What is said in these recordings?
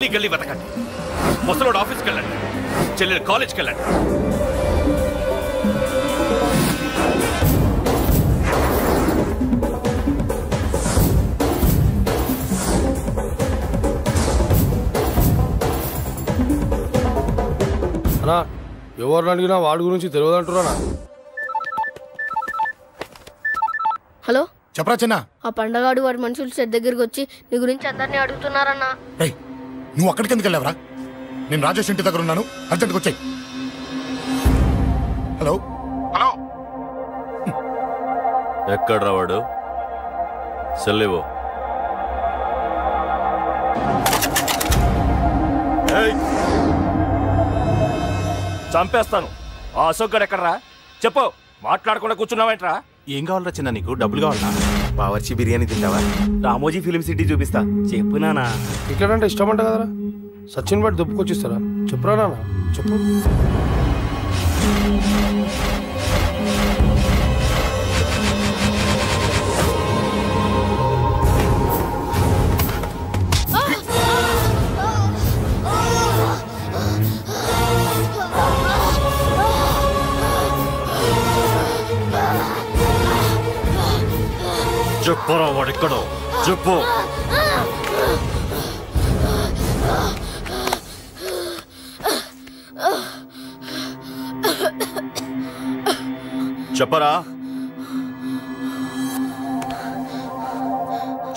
గల్లీ వెతకండి, ముసలోడు ఆఫీస్కి వెళ్ళండి, చెల్లెలు కాలేజ్కి వెళ్ళండి. అన్నా ఎవరిని అడిగినా వాడి గురించి తెలియదంటున్నా. హలో చెప్పరా చిన్న. ఆ పండగాడు వాడి మనుషులు సెట్ దగ్గరికి వచ్చి నీ గురించి అందరినీ అడుగుతున్నారన్నా. నువ్వు అక్కడికి ఎందుకు వెళ్ళావరా? నేను రాజేష్ ఇంటి దగ్గర ఉన్నాను, అర్జెంట్గా వచ్చాయి. హలో హలో ఎక్కడ రావాడు? సెల్లివో. చంపేస్తాను. ఆ అశోక్ గడు ఎక్కడరా? చెప్పు. మాట్లాడకుండా కూర్చున్నావేంట్రా? ఏం కావాలరా చిన్న? నీకు డబ్బులు కావాలా? బావర్చి బిర్యానీ తింటావా? రామోజీ ఫిలిం సిటీ చూపిస్తా. చెప్పు నానా. ఇక్కడంటే ఇష్టం అంట కదరా, సచిన్ బట్టి దుప్పుకొచ్చిస్తారా? చెప్పురా నాన్న, చెప్పు. చెప్పరా వాడెక్కడో చెప్పు. చెప్పరా,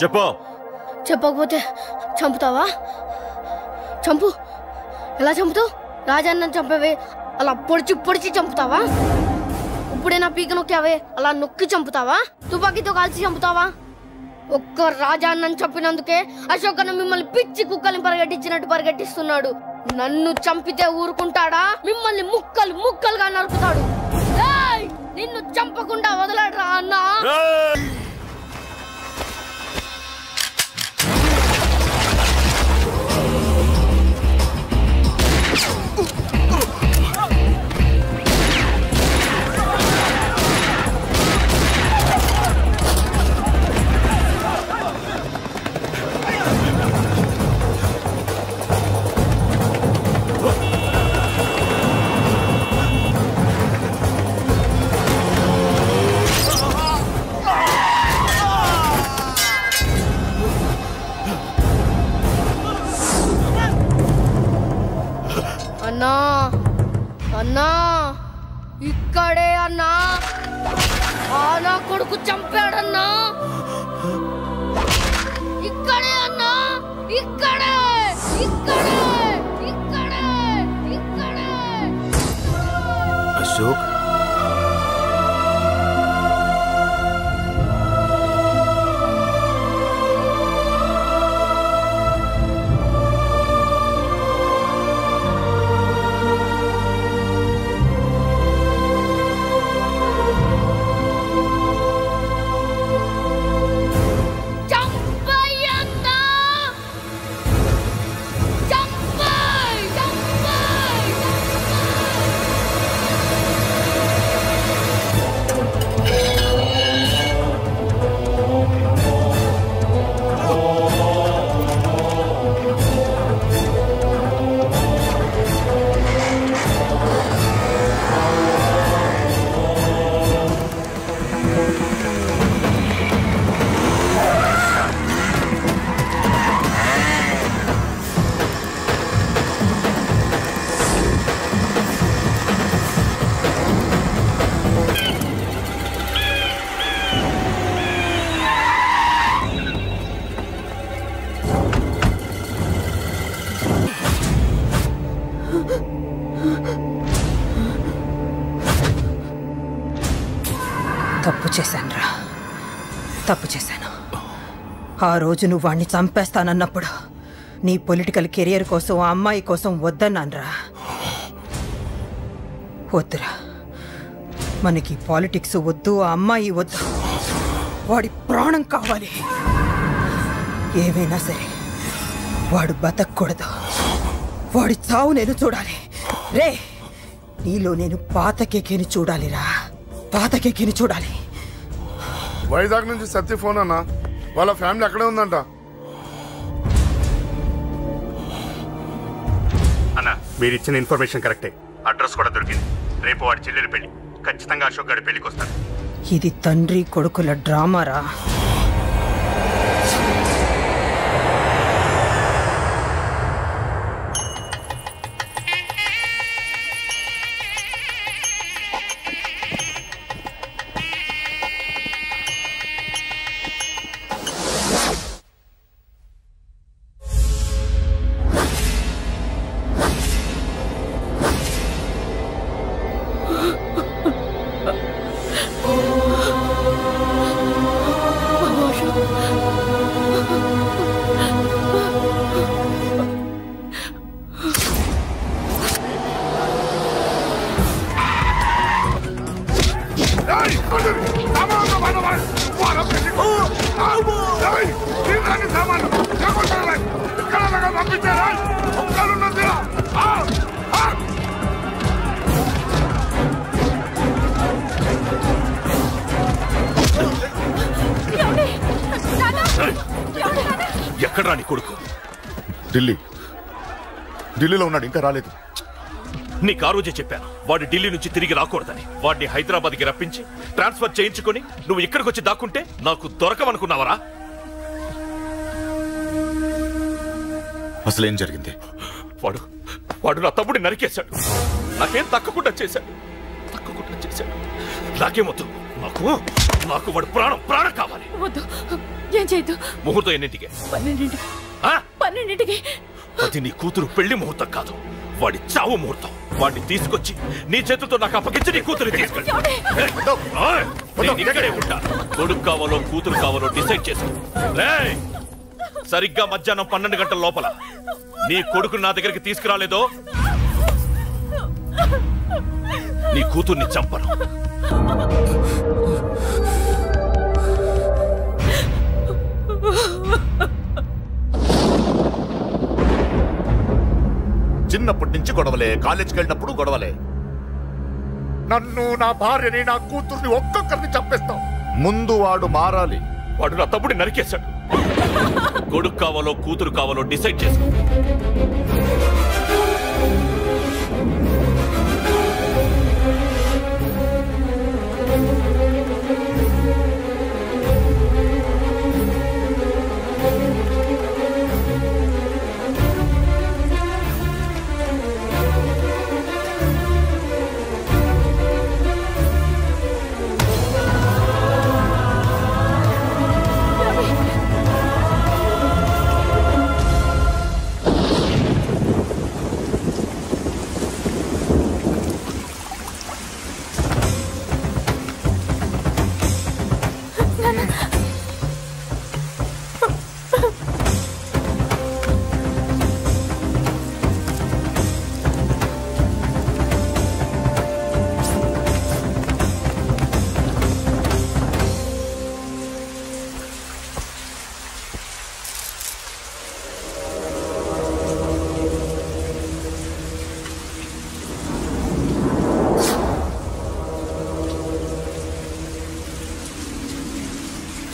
చెప్పు. చెప్పకపోతే చంపుతావా? చంపు. ఎలా చంపుతావు? రాజాన్న చంపేవే అలా పొడిచి పొడిచి చంపుతావా? ఇప్పుడైనా పీక నొక్కావే అలా నొక్కి చంపుతావా? తుపాకీతో కాల్చి చంపుతావా? ఒక్క రాజాన్నని చంపినందుకే అశోక్ అన్న మిమ్మల్ని పిచ్చి కుక్కల్ని పరిగెట్టించినట్టు పరిగెట్టిస్తున్నాడు. నన్ను చంపితే ఊరుకుంటాడా? మిమ్మల్ని ముక్కలు ముక్కలుగా నరుకుతాడు. నిన్ను చంపకుండా వదలడరా అన్నా. అన్నా అన్నా ఇక్కడే అన్నా. నా కొడుకు చంపాడన్నా. ఇక్కడే అన్నా, ఇక్కడే ఇక్కడే ఇక్కడే ఇక్కడే. అశోక్ తప్పు చేశాను. ఆ రోజు నువ్వు వాణ్ణి చంపేస్తానన్నప్పుడు నీ పొలిటికల్ కెరియర్ కోసం ఆ అమ్మాయి కోసం వద్దన్నాన్రా. వద్దురా, మనకి పాలిటిక్స్ వద్దు, ఆ అమ్మాయి వద్దు, వాడి ప్రాణం కావాలి. ఏమైనా సరే వాడు బతకూడదు, వాడి చావు నేను చూడాలి. రే, నీలో నేను పాతకెక్కిని చూడాలిరా, పాతకెక్కిని చూడాలి. వైజాగ్ నుంచి సత్య ఫోన్ అన్నా, వాళ్ళ ఫ్యామిలీ అక్కడే ఉందంట. మీరిచ్చిన ఇన్ఫర్మేషన్ కరెక్టే. అడ్రస్ కూడా దొరికింది. రేపు వాడి చెల్లెలి పెళ్లి. ఖచ్చితంగా అశోక్ గారి పెళ్లికి వస్తాడు. ఇది తండ్రి కొడుకుల డ్రామారా? ఎక్కడ్రా నీ కొడుకు? ఢిల్లీలో ఉన్నాడు, ఇంకా రాలేదు. నీకు ఆ రోజే చెప్పాను వాడు ఢిల్లీ నుంచి తిరిగి రాకూడదని. వాడిని హైదరాబాద్కి రప్పించి ట్రాన్స్ఫర్ చేయించుకొని నువ్వు ఇక్కడికి వచ్చి దాక్కుంటే నాకు దొరకమనుకున్నావరా? అసలేం జరిగింది? వాడు నా తమ్ముడిని నరికేశాడు. నాకేం తక్కకుండా చేశాడు. నాకేమొద్దు. నాకు వాడు ప్రాణం కావాలి. వద్దు, ఏం చేయొద్దు. ముహూర్తం ఎన్నింటికి? 12ంటికి. అది నీ కూతురు పెళ్లి ముహూర్తం కాదు, వాడి చావు ముహూర్తం. వాడిని తీసుకొచ్చి నీ చేతులతో నాకు అప్పగించి నీ కూతురు తీసుకెళ్ళి ఇక్కడే ఉంటా. కొడుకు కావాలో కూతురు కావాలో డిసైడ్ చేసుకో. సరిగ్గా మధ్యాహ్నం 12 గంటల లోపల నీ కొడుకుని నా దగ్గరికి తీసుకురాలేదో నీ కూతుర్ని చంపను. చిన్నప్పటి నుంచి గొడవలే, కాలేజీకి వెళ్ళినప్పుడు గొడవలే. నన్ను, నా భార్యని, నా కూతుర్ని ఒక్కొక్కరిని చంపేస్తాం. ముందు వాడు మారాలి. వాడు నా తమ్ముడిని నరికేశాడు. కొడుకు కావాలో కూతురు కావాలో డిసైడ్ చేసుకో.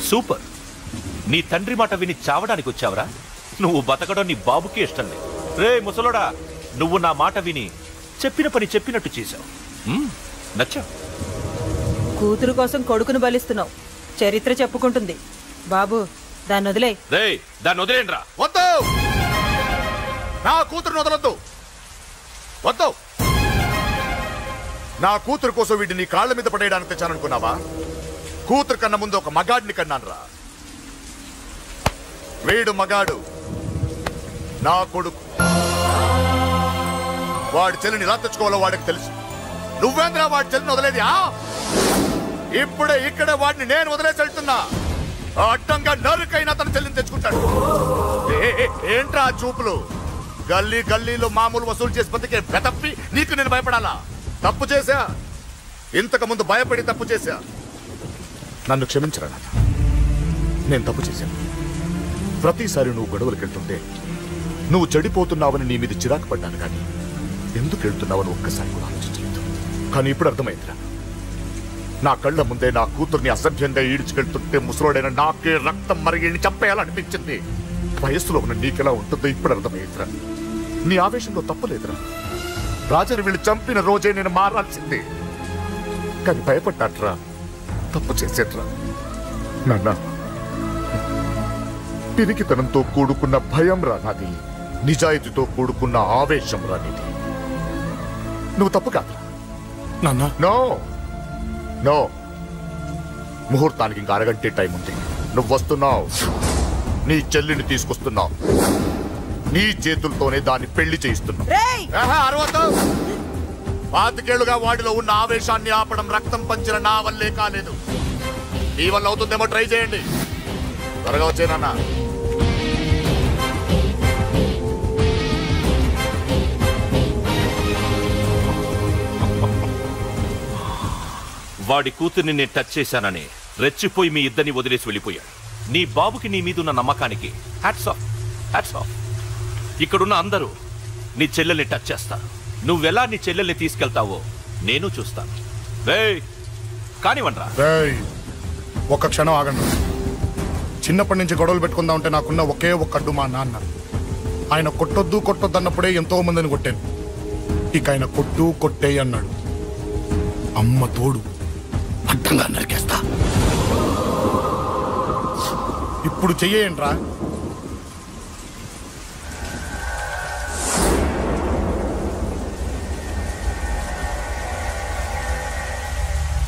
సూపర్. నీ తండ్రి మాట విని చావడానికి వచ్చావరా? నువ్వు బతకడం నీ బాబుకి ఇష్టం లేదు. రే ముసలోడా, నువ్వు నా మాట విని చెప్పిన పని చెప్పినట్టు చేశావు. నచ్చా? కూతురు కోసం కొడుకును బలిస్తున్నావు. చరిత్ర చెప్పుకుంటుంది. బాబు, దాన్ని వదిలే. దాన్ని వదిలేండ్రా. వద్దు, నా కూతురుని వదలొద్దు. వద్దు. నా కూతురు కోసం వీడిని నీ కాళ్ళ మీద పడేయడానికి తెచ్చాననుకున్నావా? కూతురు కన్నా ముందు ఒక మగాడిని కన్నాను రా. వీడు మగాడు, నా కొడుకు. వాడి చెల్లిని ఎలా తెచ్చుకోవాలో వాడికి తెలుసు. నువ్వేంద్రా వాడి చెల్లిని వదిలేది? ఇప్పుడే ఇక్కడే వాడిని నేను వదిలేసి వెళ్తున్నా. అడ్డంగా నరుకైనా తన చెల్లిని తెచ్చుకుంటాడు. ఏంట్రా చూపులు? గల్లీ గల్లీలో మామూలు వసూలు చేసి బతికే బెతప్పి నీకు నేను భయపడాలా? తప్పు చేశా, ఇంతకు ముందు భయపడి తప్పు చేశా. నన్ను క్షమించరా నాన్న, నేను తప్పు చేశాను. ప్రతిసారి నువ్వు గొడవలకు వెళ్తుంటే నువ్వు చెడిపోతున్నావని నీ మీద చిరాకు పడ్డాను, కానీ ఎందుకు వెళ్తున్నావని ఒక్కసారి కూడా ఆలోచించలేదు. కానీ ఇప్పుడు అర్థమైందిరా, నా కళ్ళ ముందే నా కూతుర్ని అసభ్యంగా ఈడ్చుకెళ్తుంటే ముసలోడైన నాకే రక్తం మరిగి చంపేయాలనిపించింది. వయస్సులో ఉన్న నీకెలా ఉంటుందో ఇప్పుడు అర్థమైందిరా. నీ ఆవేశంలో తప్పలేదురా. రాజాని వీళ్ళు చంపిన రోజే నేను మారాల్సిందే. కానీ భయపడ్డాట్రా, తప్పు చేసేట్రా. నాన్న, పిరికితనంతో కూడుకున్న భయం రా నాది, నిజాయితీతో కూడుకున్న ఆవేశం రా నీది. నువ్వు తప్పు కాదు నాన్న. నో నో, ముహూర్తానికి ఇంకా అరగంటే టైం ఉంది. నువ్వు వస్తున్నావు, నీ చెల్లిని తీసుకొస్తున్నావు, నీ చేతులతోనే దాన్ని పెళ్లి చేయిస్తున్నావు. పాతికేళ్లుగా వాడిలో ఉన్న ఆవేశాన్ని ఆపడం, రక్తం పంచిన నా వల్లే కాలేదు. నీ వల్ల అవుతుందేమో ట్రై చేయండి. త్వరగా వచ్చేనన్నా. వాడి కూతుర్ని నేను టచ్ చేశానని రెచ్చిపోయి మీ ఇద్దరిని వదిలేసి వెళ్ళిపోయాడు. నీ బాబుకి నీ మీదున్న నమ్మకానికి హ్యాట్స్ ఆఫ్, హ్యాట్స్ ఆఫ్. ఇక్కడున్న అందరూ నీ చెల్లెల్ని టచ్ చేస్తారు. నువ్వెలా నీ చెల్లెల్ని తీసుకెళ్తావో నేను చూస్తాను. కానివ్వండ్రా. ఒక్క క్షణం ఆగండి. చిన్నప్పటి నుంచి గొడవలు పెట్టుకుందాం అంటే నాకున్న ఒకే ఒక్క అడ్డు మా నాన్న. ఆయన కొట్టొద్దు కొట్టొద్దు అన్నప్పుడే ఎంతో మందిని కొట్టాను. ఇక ఆయన కొట్టు కొట్టే అన్నాడు. అమ్మ తోడు అడ్డంగా నరికేస్తా. ఇప్పుడు చెయ్యేయంట్రా.